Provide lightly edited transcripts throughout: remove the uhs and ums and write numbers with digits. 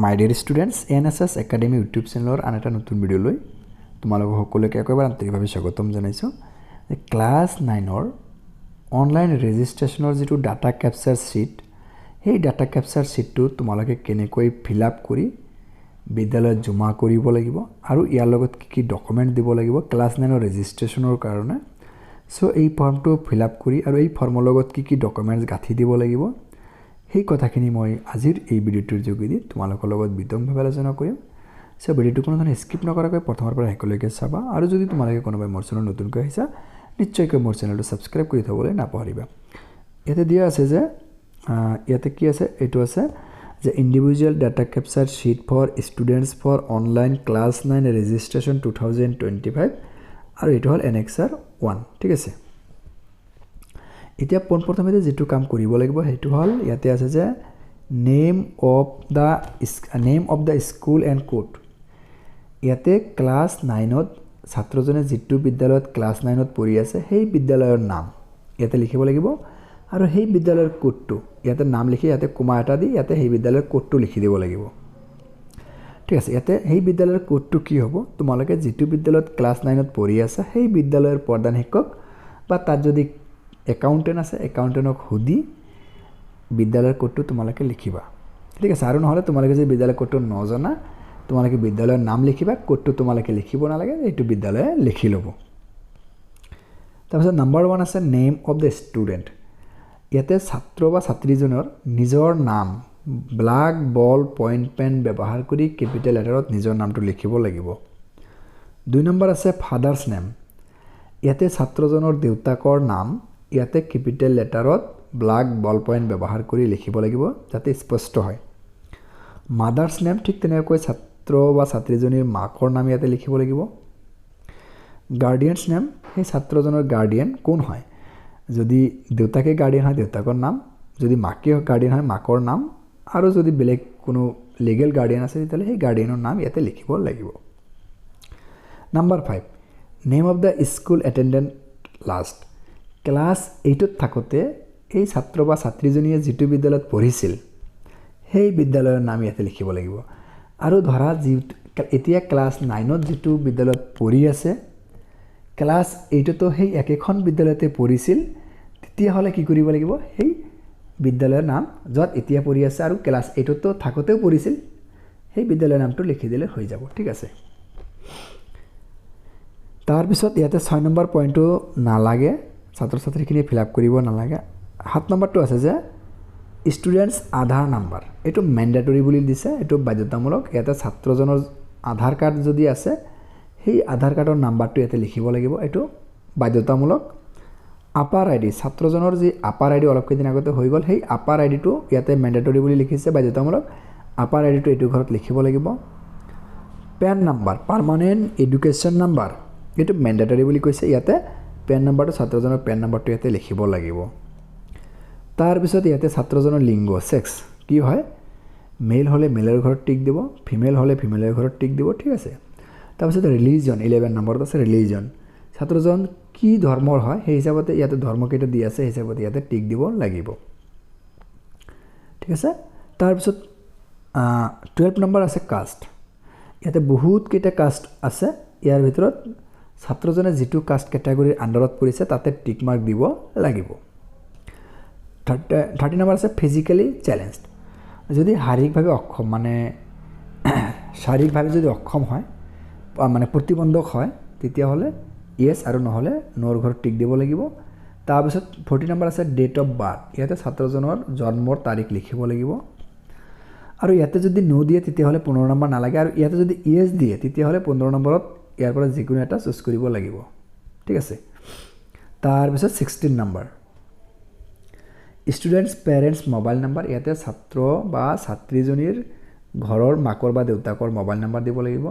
মাই dear students NSS academy YouTube চেনেলৰ আন এটা নতুন ভিডিঅ'লৈ তোমালোকক সকলোকে একেবাৰে আন্তৰিকভাৱে স্বাগতম জনাইছোঁ। ক্লাছ 9ৰ অনলাইন ৰেজিষ্ট্ৰেশ্যনৰ যিটো ডাটা কেপচাৰ শ্বীট, সেই ডাটা কেপচাৰ শ্বীটটো তোমালোকে কেনেকৈ ফিল আপ কৰি বিদ্যালয়ত জমা কৰিব লাগিব আৰু ইয়াৰ লগত কি ডকুমেণ্ট দিব লাগিব ক্লাছ 9ৰ ৰেজিষ্ট্ৰেশ্যনৰ কাৰণে। চ' এই ফৰ্মটো ফিল আপ কৰি আৰু এই ফৰ্মৰ লগত কি ডকুমেণ্টছ গাঁঠি দিব লাগিব, সেই কথাখিনি মই আজিৰ এই ভিডিঅ'টোৰ যোগেদি তোমালোকৰ লগত বিতংভাৱে আলোচনা কৰিম। চ' ভিডিঅ'টো কোনো ধৰণে স্কিপ নকৰাকৈ প্ৰথমৰ পৰা শেষলৈকে চাবা আৰু যদি তোমালোকে কোনোবাই মোৰ চেনেল নতুনকৈ আহিছা নিশ্চয়কৈ মোৰ চেনেলটো ছাবস্ক্ৰাইব কৰি থ'বলৈ নাপাহৰিবা। ইয়াতে দিয়া আছে যে ইয়াতে কি আছে, এইটো আছে যে individual data capture sheet for students for online class 9 registration 2025 আৰু এইটো হ'ল এনেক্সাৰ 1। ঠিক আছে, এতিয়া পোনপ্ৰথমে যিটো কাম কৰিব লাগিব সেইটো হ'ল ইয়াতে আছে যে name of the school and code. ইয়াতে ক্লাছ 9ত ছাত্ৰজনে যিটো বিদ্যালয়ত ক্লাছ 9ত পঢ়ি আছে সেই বিদ্যালয়ৰ নাম ইয়াতে লিখিব লাগিব আৰু সেই বিদ্যালয়ৰ কোডটো ইয়াতে নাম লিখি ইয়াতে কোমা এটা দি ইয়াতে সেই বিদ্যালয়ৰ কোডটো লিখি দিব লাগিব। ঠিক আছে, ইয়াতে সেই বিদ্যালয়ৰ কোডটো কি হ'ব, তোমালোকে যিটো বিদ্যালয়ত ক্লাছ 9ত পঢ়ি আছা সেই বিদ্যালয়ৰ প্ৰধান শিক্ষক বা তাত যদি একাউণ্টেণ্ট আছে একাউণ্টেণ্টক সুধি বিদ্যালয়ৰ কোডটো তোমালোকে লিখিবা। ঠিক আছে, আৰু নহ'লে তোমালোকে যদি বিদ্যালয়ৰ কোডটো নজনা তোমালোকে বিদ্যালয়ৰ নাম লিখিবা, কোডটো তোমালোকে লিখিব নালাগে, এইটো বিদ্যালয়ে লিখি ল'ব। তাৰপিছত নম্বৰ 1 আছে নেম অফ দ্য ষ্টুডেণ্ট। ইয়াতে ছাত্ৰ বা ছাত্ৰীজনৰ নিজৰ নাম ব্লাক বল পইণ্ট পেন ব্যৱহাৰ কৰি কেপিটেল লেটাৰত নিজৰ নামটো লিখিব লাগিব। 2 নম্বৰ আছে ফাদাৰ্ছ নেম। ইয়াতে ছাত্ৰজনৰ দেউতাকৰ নাম ইয়াতে কেপিটেল লেটাৰত ব্লাক বল পইণ্ট ব্যৱহাৰ কৰি লিখিব লাগিব যাতে স্পষ্ট হয়। মাদাৰ্ছ নেম ঠিক তেনেকৈ ছাত্ৰ বা ছাত্ৰীজনীৰ মাকৰ নাম ইয়াতে লিখিব লাগিব। গাৰ্ডিয়ানছ নেম, সেই ছাত্ৰজনৰ গাৰ্ডিয়ান কোন হয়, যদি দেউতাকে গাৰ্ডিয়ান হয় দেউতাকৰ নাম, যদি মাকে গাৰ্ডিয়ান হয় মাকৰ নাম, আৰু যদি বেলেগ কোনো লিগেল গাৰ্ডিয়ান আছে তেতিয়াহ'লে সেই গাৰ্ডিয়ানৰ নাম ইয়াতে লিখিব লাগিব। Number 5 name of the school attendant last. Class 8ত থাকোঁতে এই ছাত্ৰ বা ছাত্ৰীজনীয়ে যিটো বিদ্যালয়ত পঢ়িছিল সেই বিদ্যালয়ৰ নাম ইয়াতে লিখিব লাগিব। আৰু ধৰা এতিয়া ক্লাছ 9ত যিটো বিদ্যালয়ত পঢ়ি আছে ক্লাছ 8তো সেই একেখন বিদ্যালয়তে পঢ়িছিল, তেতিয়াহ'লে কি কৰিব লাগিব, সেই বিদ্যালয়ৰ নাম য'ত এতিয়া পঢ়ি আছে আৰু ক্লাছ 8তো থাকোঁতেও পঢ়িছিল সেই বিদ্যালয়ৰ নামটো লিখি দিলে হৈ যাব। ঠিক আছে, তাৰপিছত ইয়াতে 6 নম্বৰ পইণ্টটো নালাগে, ছাত্ৰ ছাত্ৰীখিনিয়ে ফিল আপ কৰিব নালাগে। 7 নম্বৰটো আছে যে ষ্টুডেণ্টছ আধাৰ নাম্বাৰ, এইটো মেণ্ডেটৰী বুলি দিছে, এইটো বাধ্যতামূলক। ইয়াতে ছাত্ৰজনৰ আধাৰ কাৰ্ড যদি আছে সেই আধাৰ কাৰ্ডৰ নাম্বাৰটো ইয়াতে লিখিব লাগিব, এইটো বাধ্যতামূলক। আপাৰ আই ডি, ছাত্ৰজনৰ যি আপাৰ আই ডি অলপ কেইদিন আগতে হৈ গ'ল সেই আপাৰ আই ডিটো ইয়াতে মেণ্ডেটৰী বুলি লিখিছে, বাধ্যতামূলক। আপাৰ আই ডিটো এইটো ঘৰত লিখিব লাগিব। PEN number, permanent education number, এইটো মেণ্ডেটৰী বুলি কৈছে, ইয়াতে পেন নাম্বাৰটো ছাত্ৰজনৰ পেন নাম্বাৰটো ইয়াতে লিখিব লাগিব। তাৰপিছত ইয়াতে ছাত্ৰজনৰ লিংগ ছেক্স কি হয়, মেল হ'লে মেলৰ ঘৰত টিক দিব, ফিমেল হ'লে ফিমেলৰ ঘৰত টিক দিব। ঠিক আছে, তাৰপিছত ৰিলিজন 11 নম্বৰত আছে ৰিলিজন, ছাত্ৰজন কি ধৰ্মৰ হয় সেই হিচাপতে ইয়াতে ধৰ্মকেইটা দি আছে সেই হিচাপতে ইয়াতে টিক দিব লাগিব। ঠিক আছে, তাৰপিছত 12 নম্বৰ আছে কাষ্ট। ইয়াতে বহুতকেইটা কাষ্ট আছে, ইয়াৰ ভিতৰত ছাত্ৰজনে যিটো কাষ্ট কেটেগৰীৰ আণ্ডাৰত পৰিছে তাতে টিক মাৰ্ক দিব লাগিব। 30 নম্বৰ আছে ফিজিকেলি চেলেঞ্জড। যদি শাৰীৰিকভাৱে অক্ষম শাৰীৰিকভাৱে যদি অক্ষম হয় প্ৰতিবন্ধক হয় তেতিয়াহ'লে য়েছ আৰু নহ'লে নোৰ ঘৰত টিক দিব লাগিব। তাৰপিছত 40 নম্বৰ আছে ডেট অফ বাৰ্থ। ইয়াতে ছাত্ৰজনৰ জন্মৰ তাৰিখ লিখিব লাগিব আৰু ইয়াতে যদি নো দিয়ে তেতিয়াহ'লে 15 নম্বৰ নালাগে, আৰু ইয়াতে যদি য়েছ দিয়ে তেতিয়াহ'লে 15 নম্বৰত ইয়াৰ পৰা যিকোনো এটা চুজ কৰিব লাগিব। ঠিক আছে, তাৰপিছত 16 number students parents mobile number. ইয়াতে ছাত্ৰ বা ছাত্ৰীজনীৰ ঘৰৰ মাকৰ বা দেউতাকৰ মোবাইল নাম্বাৰ দিব লাগিব।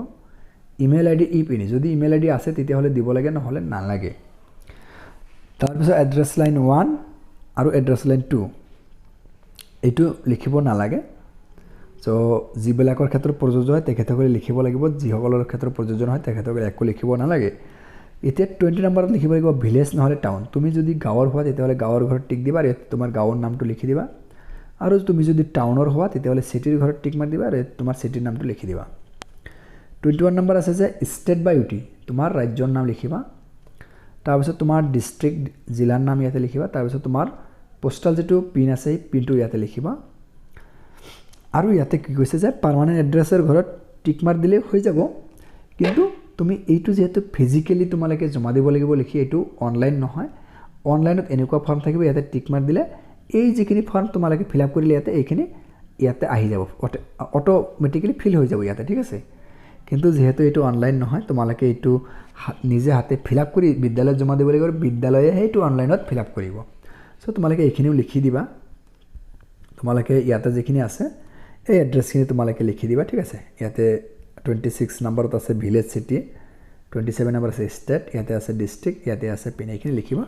ইমেইল আই ডি যদি ইমেইল আই ডি আছে তেতিয়াহ'লে দিব লাগে, নহ'লে নালাগে। তাৰপিছত এড্ৰেছ লাইন 1 আৰু এড্ৰেছ লাইন 2 এইটো লিখিব নালাগে। চ' যিবিলাকৰ ক্ষেত্ৰত প্ৰযোজ্য হয় তেখেতসকলে লিখিব লাগিব, যিসকলৰ ক্ষেত্ৰত প্ৰযোজ্য নহয় তেখেতসকলে একো লিখিব নালাগে। এতিয়া 20 নম্বৰত লিখিব লাগিব ভিলেজ নহ'লে টাউন। তুমি যদি গাঁৱৰ হোৱা তেতিয়াহ'লে গাঁৱৰ ঘৰত টিক দিবা আৰু ইয়াত তোমাৰ গাঁৱৰ নামটো লিখি দিবা। আৰু তুমি যদি টাউনৰ হোৱা তেতিয়াহ'লে চিটিৰ ঘৰত টিক মাৰি দিবা আৰু তোমাৰ চিটিৰ নামটো লিখি দিবা 21 নম্বৰ আছে যে ষ্টেট বা ইউটি তোমাৰ ৰাজ্যৰ নাম লিখিবা তাৰপিছত তোমাৰ ডিস্ট্ৰিক্ট জিলাৰ নাম ইয়াতে লিখিবা তাৰপিছত তোমাৰ পোষ্টাল যেটো পিন আছে এই পিনটো ইয়াতে লিখিবা আৰু ইয়াতে কি কৈছে যে পাৰ্মানেন্ট এড্ৰেছৰ ঘৰত টিক মাৰ দিলে হৈ যাব কিন্তু তুমি এইটো যেহেতু ফিজিক্যালি তোমালকে জমা দিব লাগিব লিখি এইটো অনলাইন নহয় অনলাইনত এনেকুৱা ফৰ্ম থাকিব ইয়াতে টিক মাৰ দিলে এই যিখিনি ফৰ্ম তোমালকে ফিল আপ কৰিলে এইখিনি ইয়াতে আহি যাব অটোমেটিক্যালি ফিল হৈ যাব ইয়াতে ঠিক আছে কিন্তু যেহেতু এইটো অনলাইন নহয় তোমালকে এইটো নিজে হাতে ফিল আপ কৰি বিদ্যালয়ত জমা দিব লাগিব বিদ্যালয়ে এইটো অনলাইনত ফিল আপ কৰিব সো তোমালকে এইখিনিও লিখি দিবা তোমালকে ইয়াতে যিখিনি আছে এই এড্ৰেছখিনি তোমালকে লিখি দিবা ঠিক আছে ইয়াতে 26 নম্বৰত আছে ভিলেজ সিটি 27 নম্বৰ আছে ষ্টেট ইয়াতে আছে ডিস্ট্ৰিক্ট ইয়াতে আছে পিন এইখিনি লিখিবা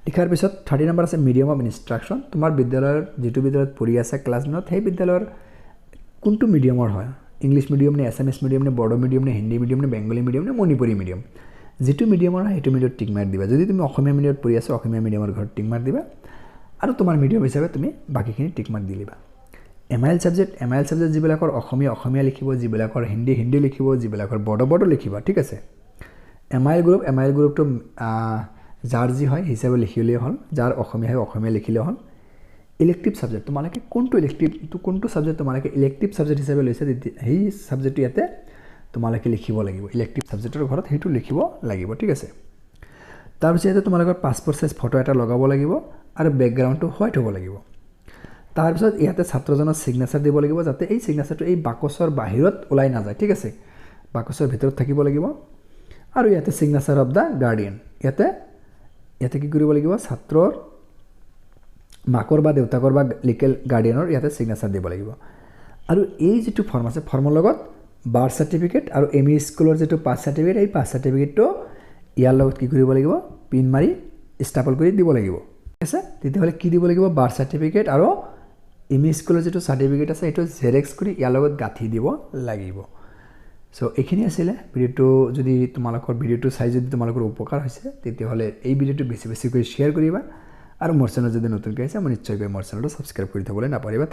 লিখাৰ পিছত 30 নম্বৰ আছে মিডিয়াম অফ ইনষ্ট্ৰাকচন তোমাৰ বিদ্যালয়ৰ যেটো বিদ্যালয়ত পঢ়ি আছে ক্লাছ 9 সেই বিদ্যালয়ৰ কোনটো মিডিয়ামৰ হয় ইংলিশ মিডিয়াম নে এছএমএছ মিডিয়াম নে বড়ো মিডিয়াম নে হিন্দী মিডিয়াম নে বেঙ্গলী মিডিয়াম নে মণিপুৰী মিডিয়াম যেটো মিডিয়ামৰ হয় হেটো মিডিয়ামত টিক মাৰ দিবা যদি তুমি অসমীয়া মিডিয়ামত পঢ়ি আছা অসমীয়া মিডিয়ামৰ ঘৰত টিক মাৰ দিবা আৰু তোমাৰ মিডিয়াম হিচাপে তুমি বাকিখিনি টিক মাৰ দিলিবা এমআইএল সাবজেক্ট যিবিলাকৰ অসমীয়া লিখিব যিবিলাকৰ হিন্দী লিখিব যিবিলাকৰ বড়ো লিখিবা ঠিক আছে এমআইএল গ্ৰুপটো যাৰ যি হয় হিচাপে লিখিলে হ'ল যাৰ অসমীয়া হয় অসমীয়া লিখিলে হ'ল ইলেক্টিভ সাবজেক্ট তোমালকে কোনটো সাবজেক্ট তোমালকে ইলেক্টিভ সাবজেক্ট হিচাপে লৈছে সেই সাবজেক্টটো ইয়াতে তোমালকে লিখিব লাগিব ইলেক্টিভ সাবজেক্টৰ ঘৰত হেতু লিখিব লাগিব ঠিক আছে তাৰ পিছতে তোমালকৰ পাসপোৰ্ট সাইজ ফটো এটা লগাব লাগিব আৰু ব্যাকগ্ৰাউণ্ডটো হোৱাইট হ'ব লাগিব তাৰ পিছত ইয়াতে ছাত্ৰজনৰ সিগনেচাৰ দিব লাগিব যাতে এই সিগনেচাৰটো এই বাকচৰ বাহিৰত ওলাই না যায় ঠিক আছে বাকচৰ ভিতৰত থাকিব লাগিব আৰু ইয়াতে সিগনেচাৰ অফ দা গাৰ্ডিয়ান ইয়াতে কি কৰিব লাগিব ছাত্ৰৰ মাকৰ বা দেউতাকৰ বা লিগেল গাৰ্ডিয়ানৰ ইয়াতে সিগনেচাৰ দিব লাগিব আৰু এই যেটো ফৰ্ম আছে ফৰ্মৰ লগত বাৰ্থ সাৰ্টিফিকেট আৰু এমই স্কুলৰ যেটো পাছ সাৰ্টিফিকেট এই পাছ সাৰ্টিফিকেটটো ইয়াৰ লগত কি কৰিব লাগিব পিন মাৰি ষ্টাপল কৰি দিব লাগিব ঠিক আছে তেতিয়াহ'লে কি দিব লাগিব বাৰ্থ সাৰ্টিফিকেট আৰু এমই স্কুলৰ যেটো সাৰ্টিফিকেট আছে এটো জেৰক্স কৰি ইয়াৰ লগত গাঁঠি দিব লাগিব সো এইখিনি আছিল ভিডিওটো যদি তোমালোকৰ ভিডিওটো চাই যদি তোমালোকৰ উপকাৰ হৈছে তেতিয়াহ'লে এই ভিডিওটো বেছি কৰি শেয়াৰ কৰিবা আৰু মোৰ চেনেল যদি নতুনকৈ আছে মই নিশ্চয়কৈ মোৰ চেনেলটো সাবস্ক্ৰাইব কৰি থবলৈ নাপাহৰিবা